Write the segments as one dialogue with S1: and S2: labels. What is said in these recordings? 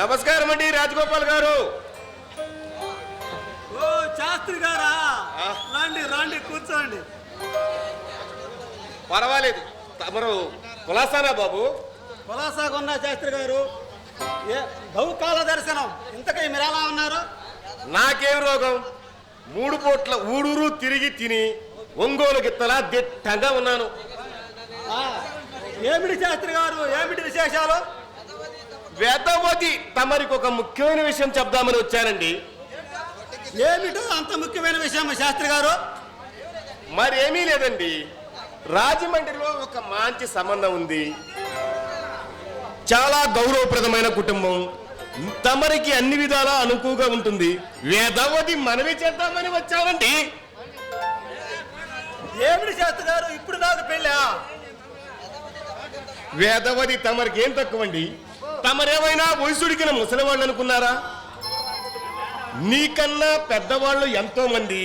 S1: నమస్కారం అండి రాజగోపాల్ గారు.
S2: ఓ శాస్త్రి గారా, రండి రండి కూర్చోండి.
S1: పర్వాలేదు, తమరు కులాసానా బాబు?
S2: కులాసాగున్నా శాస్త్రి గారు. బహుకాల దర్శనం. ఇంతకీ మీరు ఎలా ఉన్నారు?
S1: నాకేం రోగం, 3 పూట్ల ఊడూరు తిరిగి తిని ఒంగోలు గిత్తలా దిట్టంగా ఉన్నాను.
S2: ఏమిటి శాస్త్రి గారు, ఏమిటి విశేషాలు?
S1: వేదవతి తమరికి ఒక ముఖ్యమైన విషయం చెప్దామని వచ్చానండి.
S2: ఏమిటో అంత ముఖ్యమైన విషయం శాస్త్రి గారు?
S1: మరేమీ లేదండి, రాజమండ్రిలో ఒక మంచి సంబంధం ఉంది. చాలా గౌరవప్రదమైన కుటుంబం, తమరికి అన్ని విధాలా అనుకువగా ఉంటుంది. వేదవతి మనవి చేద్దామని వచ్చానండి.
S2: ఏమిటి శాస్త్రి గారు, ఇప్పుడు నాకు పెళ్ళా?
S1: వేదవతి తమరికి ఏం తక్కువండి? తమరేమైనా వయసుడికిన ముసలివాళ్ళు అనుకున్నారా? నీకన్నా పెద్దవాళ్ళు ఎంతో మంది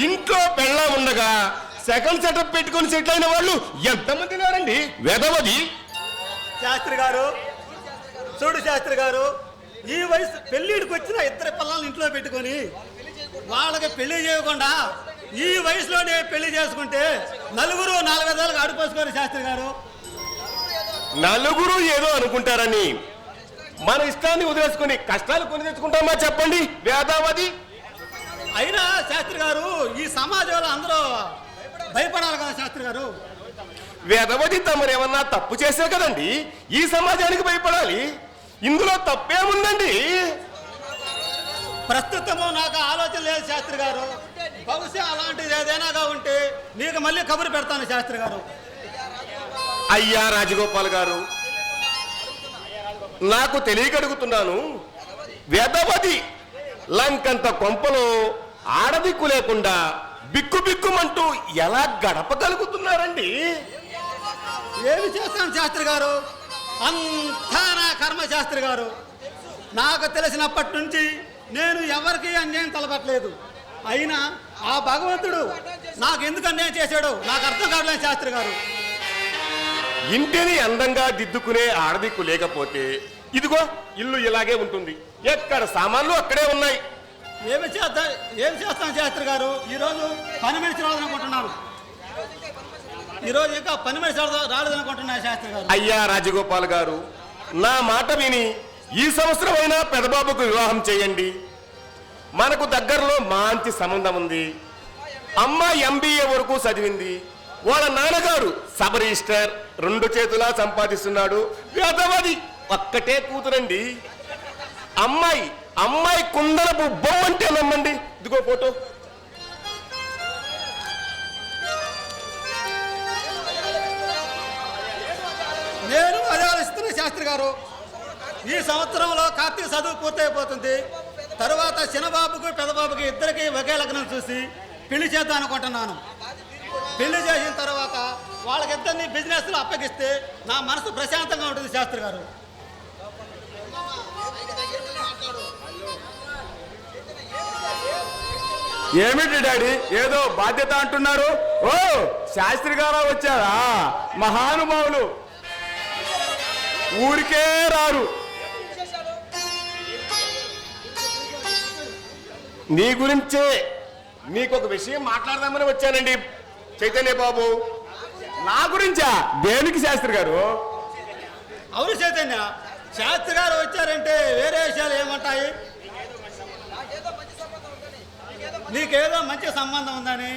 S1: ఇంట్లో పెళ్ళా ఉండగా సెకండ్ సెటప్ పెట్టుకుని సెటిల్ అయిన వాళ్ళు ఎంతమంది ఉన్నారండి. వేదవతి
S2: శాస్త్రి గారు చూడు శాస్త్రి గారు, ఈ వయసు పెళ్లిడికి వచ్చిన 2 పిల్లల్ని ఇంట్లో పెట్టుకొని వాళ్ళకి పెళ్లి చేయకుండా ఈ వయసులోనే పెళ్లి చేసుకుంటే నలుగురు 4 విధాలుగా ఆడిపోసుకోరు శాస్త్రి గారు.
S1: నలుగురు ఏదో అనుకుంటారని మన ఇష్టాన్ని వదిలేసుకుని కష్టాలు కొని తెచ్చుకుంటామా చెప్పండి వేదావతి?
S2: అయినా శాస్త్రి గారు, ఈ సమాజంలో అందరూ భయపడాలి కదా శాస్త్రి గారు.
S1: వేదవతి తమరేమన్నా తప్పు చేసే కదండి ఈ సమాజానికి భయపడాలి. ఇందులో తప్పేముందండి?
S2: ప్రస్తుతము నాకు ఆలోచన లేదు శాస్త్రి గారు. బహుశా అలాంటిది ఏదైనాగా ఉంటే మీకు మళ్ళీ కబురు పెడతాను శాస్త్రి గారు.
S1: అయ్యా రాజగోపాల్ గారు, నాకు తెలియగడుగుతున్నాను, వేదవతి లంకంత కొంపలో ఆడదిక్కు లేకుండా బిక్కు బిక్కుమంటూ ఎలా గడపగలుగుతున్నారండి?
S2: ఏమి చేస్తాను శాస్త్రి గారు, అంతా నా కర్మ శాస్త్రి గారు. నాకు తెలిసినప్పటి నుంచి నేను ఎవరికి అన్యాయం తలపట్లేదు. అయినా ఆ భగవంతుడు నాకు ఎందుకు అన్యాయం చేశాడో నాకు అర్థం కావట్లేదు శాస్త్రి గారు.
S1: ఇంటిని అందంగా దిద్దుకునే ఆడదిక్కు లేకపోతే ఇదిగో ఇల్లు ఇలాగే ఉంటుంది, ఎక్కడ సామాన్లు అక్కడే ఉన్నాయి.
S2: ఏమి చేస్తాను శాస్త్రి గారు, ఈరోజు పని మనిషి రాదనుకుంటున్నాను. ఈరోజు ఇంకా పని మనిషి రాలేదనుకుంటున్నాను శాస్త్రి గారు.
S1: అయ్యా రాజగోపాల్ గారు, నా మాట విని ఈ సంవత్సరం అయినా పెదబాబుకు వివాహం చేయండి. మనకు దగ్గరలో మంచి సంబంధం ఉంది. అమ్మ MBA వరకు చదివింది. వాళ్ళ నాన్నగారు సబ్ రిజిస్టర్, 2 చేతులా సంపాదిస్తున్నాడు. వేదవతి ఒక్కటే కూతురండి. అమ్మాయి కుందనపు బొమ్మంటే నమ్మండి. ఇదిగో ఫోటో.
S2: నేను అదే ఆలోచిస్తున్నా శాస్త్రి గారు. ఈ సంవత్సరంలో కార్తీక చదువు పూర్తయిపోతుంది. తరువాత చిన్నబాబుకు పెద్దబాబుకి ఇద్దరికి ఒకే లగ్నం చూసి పెళ్లి చేద్దాం అనుకుంటున్నాను. పెళ్లి చేసిన తర్వాత వాళ్ళకిద్దరిని బిజినెస్లో అప్పగిస్తే నా మనసు ప్రశాంతంగా ఉంటుంది శాస్త్రి గారు.
S3: ఏమిటి డాడీ ఏదో బాధ్యత అంటున్నారు? ఓ శాస్త్రి గారా వచ్చారా? మహానుభావులు ఊరికే రారు.
S1: నీ గురించే నీకు ఒక విషయం మాట్లాడదామని వచ్చానండి చైతన్య బాబు.
S3: నా గురించా? దేనికి శాస్త్రి గారు?
S2: అవును చైతన్య, శాస్త్రి గారు వచ్చారంటే వేరే విషయాలు ఏమంటాయి? నీకేదో మంచి సంబంధం ఉందని,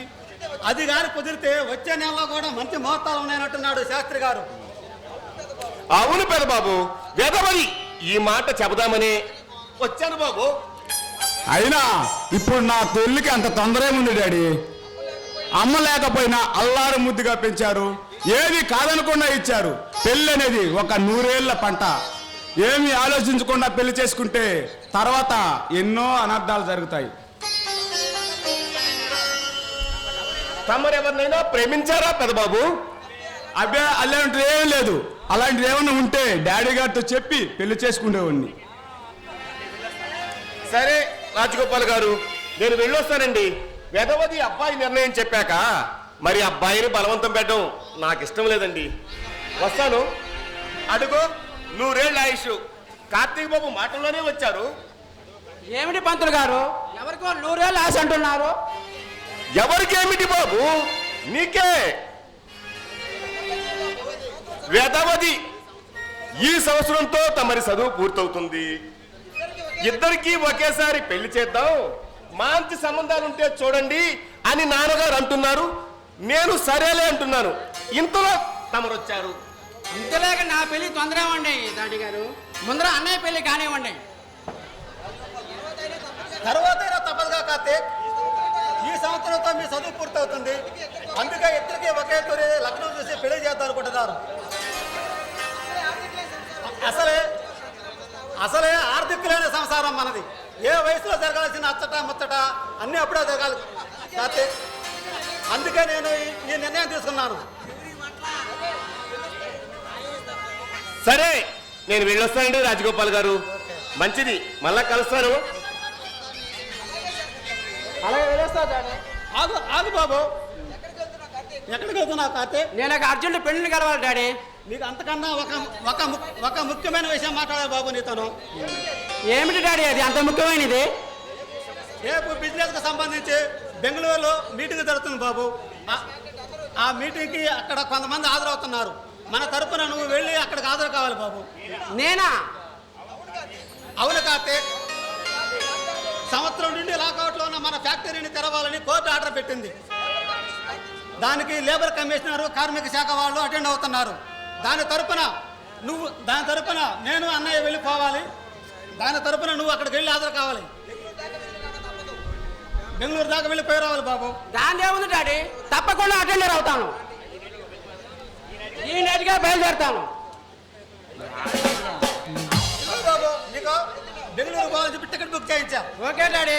S2: అది కానీ కుదిరితే వచ్చే నెలలో కూడా మంచి ముహూర్తాలు ఉన్నాయన్నట్టున్నాడు శాస్త్రి గారు.
S1: అవును పెదబాబు, వేదవతి ఈ మాట చెబుదామని వచ్చాను బాబు.
S3: అయినా ఇప్పుడు నా పెళ్లికి అంత తొందర ఏముంది డాడీ? అమ్మ లేకపోయినా అల్లారు ముద్దుగా పెంచారు, ఏది కాదనకుండా ఇచ్చారు. పెళ్ళి అనేది ఒక 100 ఏళ్ల పంట. ఏమి ఆలోచించకుండా పెళ్లి చేసుకుంటే తర్వాత ఎన్నో అనర్థాలు జరుగుతాయి.
S1: తమరెవరినైనా ప్రేమించారా పెదబాబు?
S3: అబ్బే అలాంటిది ఏం లేదు. అలాంటిది ఏమన్నా ఉంటే డాడీ గారితో చెప్పి పెళ్లి చేసుకునేవాడిని.
S1: సరే రాజగోపాల్ గారు, నేను వెళ్ళొస్తానండి. వేదవతి అబ్బాయి నిర్ణయం చెప్పాక మరి అబ్బాయిని బలవంతం పెట్టడం నాకు ఇష్టం లేదండి. వస్తాను. అడుగో 100 ఏళ్ళ ఆయుష్, కార్తీక్ బాబు మాటల్లోనే వచ్చారు.
S4: ఏమిటి పంతులు గారు, ఎవరికో 100 ఏళ్ళు ఆశ అంటున్నారు?
S1: ఎవరికేమిటి బాబు, నీకే. వేదవతి ఈ సంవత్సరంతో తమరి చదువు పూర్తవుతుంది. ఇద్దరికీ ఒకేసారి పెళ్లి చేద్దాం, మంచి సంబంధాలుంటే చూడండి అని నాన్నగారు అంటున్నారు. నేను సరేలే అంటున్నాను. ఇంతలో తమరు వచ్చారు.
S4: ఇంతలేక నా పెళ్లి తొందర ఇవ్వండి దాడి గారు, ముందర అన్నయ్య పెళ్లి కానివ్వండి.
S2: తర్వాతైనా తప్పదుగా కార్తీక్, ఈ సంవత్సరంతో మీ చదువు పూర్తవుతుంది. అందుకే ఇద్దరికి ఒకే తొలి లగ్నం చూసి పెళ్లి చేద్దాం అనుకుంటున్నారు. అసలే ఆర్థికులైన సంసారం మనది. ఏ వయసులో జరగాల్సిన అచ్చట ముచ్చట అన్నీ అప్పుడే జరగాలి కార్తీక్. అందుకే నేను ఈ నిర్ణయం తీసుకున్నాను.
S1: సరే, నేను వెళ్ళొస్తానండి రాజగోపాల్ గారు. మంచిది, మళ్ళా కలుస్తాను.
S4: అలాగే వెళ్ళొస్తా డాడీ.
S2: ఆగు ఆగు బాబు, ఎక్కడికి వెళ్తున్నావు కార్తీక్?
S4: నేను ఒక అర్జెంట్ పెళ్లిని కలవాలి డాడీ.
S2: నీకు అంతకన్నా ఒక ముఖ్యమైన విషయం మాట్లాడాలి బాబు నీతోను.
S4: ఏమిటి డాడీ అది అంత ముఖ్యమైనది?
S2: రేపు బిజినెస్కి సంబంధించి బెంగళూరులో మీటింగ్ జరుగుతుంది బాబు. ఆ మీటింగ్కి అక్కడ కొంతమంది హాజరవుతున్నారు. మన తరపున నువ్వు వెళ్ళి అక్కడికి హాజరు కావాలి బాబు.
S4: నేనా?
S2: అవును కార్తీక్, సంవత్సరం నుండి లాకౌట్లో ఉన్న మన ఫ్యాక్టరీని తెరవాలని కోర్టు ఆర్డర్ పెట్టింది. దానికి లేబర్ కమిషనరు, కార్మిక శాఖ వాళ్ళు అటెండ్ అవుతున్నారు. దాని తరపున నేను అన్నయ్య వెళ్ళిపోవాలి. దాని తరపున నువ్వు అక్కడికి వెళ్ళి హాజరు కావాలి. బెంగళూరు దాకా వెళ్ళిపోయి రావాలి బాబు.
S4: దాని ఏముంది డాడీ, తప్పకుండా అటెండర్ అవుతాను. ఈ నెట్గా బయలుదేరుతాను.
S2: బాబు నీకు బెంగళూరు పోవాలని చెప్పి టికెట్ బుక్ చేయించా.
S4: Okay daddy.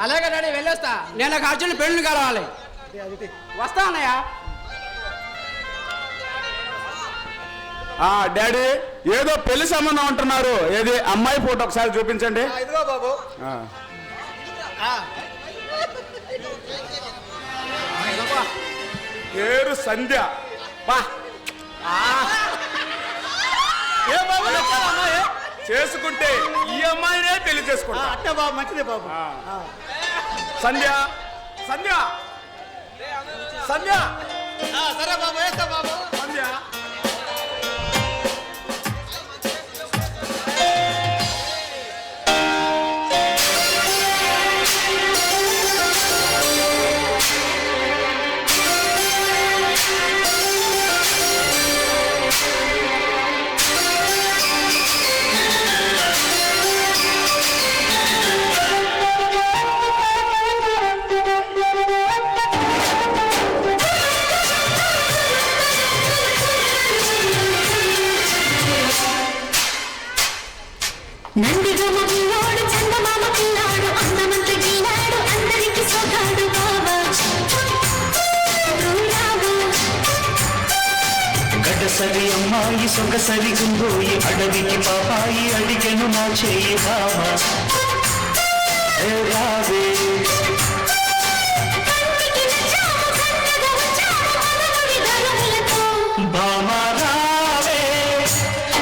S4: అలాగే డాడీ వెళ్ళొస్తా. నేను ఒక అర్జున్ పెళ్లిని కలవాలి. వస్తా అన్నయ్య.
S3: డాడీ ఏదో పెళ్లి సంబంధం అంటున్నారు. ఏది అమ్మాయి ఫోటో ఒకసారి చూపించండి.
S2: ఇదిగో బాబు.
S3: పేరు సంధ్య.
S2: ఏ బాబు అమ్మాయి
S3: చేసుకుంటే ఈ అమ్మాయినే పెళ్లి చేసుకుంటా.
S2: అట్టే బాబు, మంచిదే బాబు.
S3: సంధ్య సంధ్య సంధ్య.
S2: సరే బాబు, వేస్తా బాబు.
S3: సంధ్య
S5: నందిగమ పిల్లాడు చందమామ పిల్లాడు అందమంత గీనాడు అందరికి సోగాడు బాబా
S6: గడసరి అమ్మాయి సొగసరి గుండోయి అడవికి పాపాయి అడిగెను నా చేయి బావా రావే బామా రావే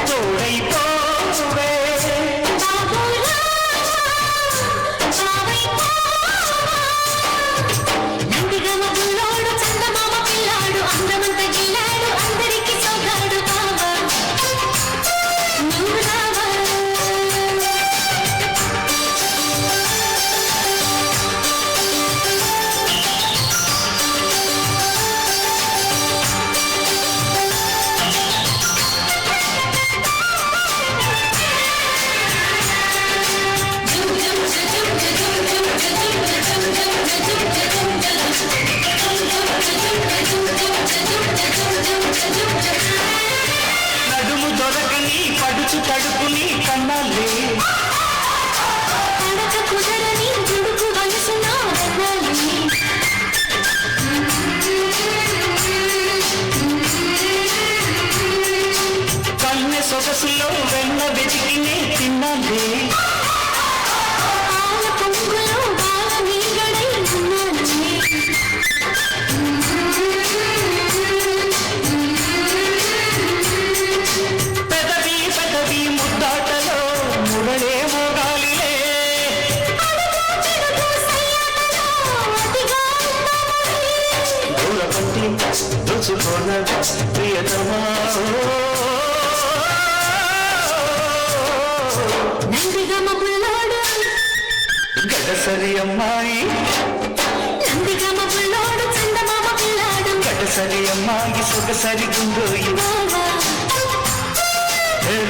S6: తోడైపోవే
S5: నందిగమ పిల్లాడు చందమామ పిల్లాడు అందమంత గీనాడు అందరికి సోగాడు బాబా నువ్వు రావా
S6: నడుము దొరకని పడుచు కడుపుని కన్నాలే
S5: తడక కుదరని దుడుకు వయసున వెన్నాలి
S6: కన్నె సొగసులో వెన్న వెతికినే తిన్నాలే
S5: ఆల పొంగులో బాలని
S6: ప్రియతమా
S5: నందిగమ బుల్లోడు
S6: గడసరి అమ్మాయి
S5: నందిగమ బుల్లోడు చందమామ పిల్లాడు
S6: గడసరి అమ్మాయి సొగసరి గుండోయి
S5: బావా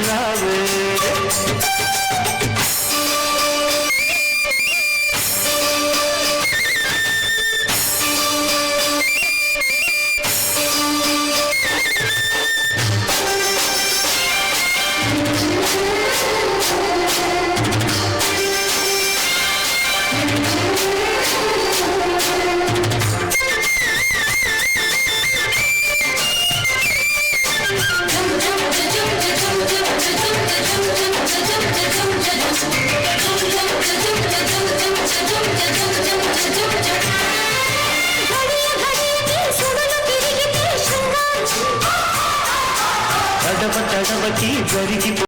S6: రావే తడవ తడవకి జరిగి